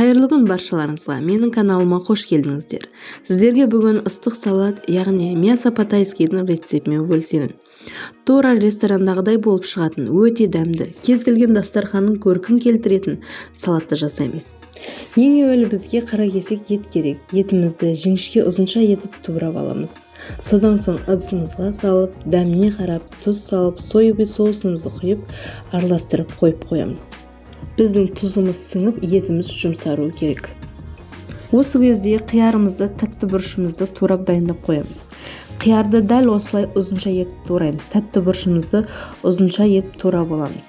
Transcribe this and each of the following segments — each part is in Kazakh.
Қайырлы күн баршаларыңызға, менің каналыма қош келдіңіздер. Сіздерге бүгін ыстық салат, яғни мясо по-тайскийдің рецептімен бөлісемін. Тура ресторандағыдай болып шығатын өте дәмді, кез келген дастарханның көркін келтіретін салатты жасаймыз. Ең әуелі бізге қаракесек ет керек. Етімізді жіңішке ұзынша етіп турап аламыз. Содан соң ыдысымызға салып, дәміне қарап, тұз салып, соевый соусымызды құйып, араластырып қойып қоямыз. Біздің тұзымыз сіңіп, етіміз жұмсару керек. Осы кезде қиярымызды, тәтті бұрышымызды турап дайындап қоямыз. Қиярды дәл осылай ұзынша етіп тураймыз. Тәтті бұрышымызды ұзынша етіп турап аламыз.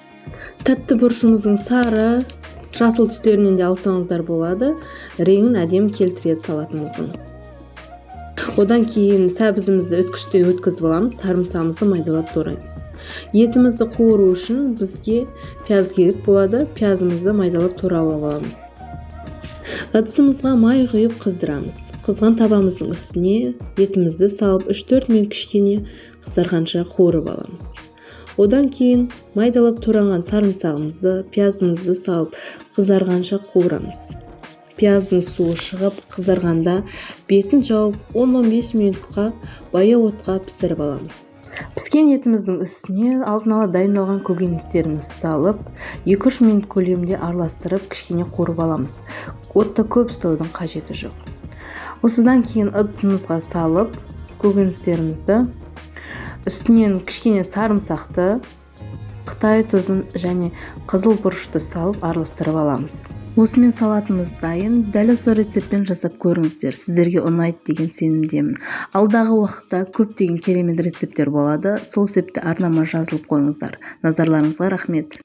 Тәтті бұрышымыздың сары, жасыл түстерінен де алсаңыздар болады. Реңін әдемі келтіреді салатымыздың. Одан кейін сәбізімізді үткіштен өткізіп аламыз, сарымсағымызды майдалап тураймыз. Етімізді қуыру үшін бізге пияз керек болады. Пиязымызды майдалап турап аламыз. Ыдысымызға май құйып қыздырамыз. Қызған табамыздың үстіне етімізді салып 3-4 минут кішкене қызарғанша қуырып аламыз. Одан кейін майдалап тураған сарымсағымызды, пиязымызды салып қызарғанша қуырамыз. Пияздың суы шығып, қызарғанда бетін жауып 10-15 минутқа баяу отқа пісіріп аламыз. Піскен етіміздің үстіне алдын ала дайындалған көкөністерімізді салып, 2-3 минут көлемінде араластырып, кішкене қуырып аламыз. Отта көп ұстаудың қажеті жоқ. Осыдан кейін ыдысымызға салып, көкөністерімізді үстінен кішкене сарымсақты, қытай тұзын және қызыл бұрышты салып араластырып аламыз. Осымен салатымыз дайын. Дәл осы рецептпен жасап көріңіздер. Сіздерге ұнайды деген сенімдемін. Алдағы уақытта көптеген керемет рецепттер болады. Сол себепті арнама жазылып қойыңыздар. Назарларыңызға рахмет.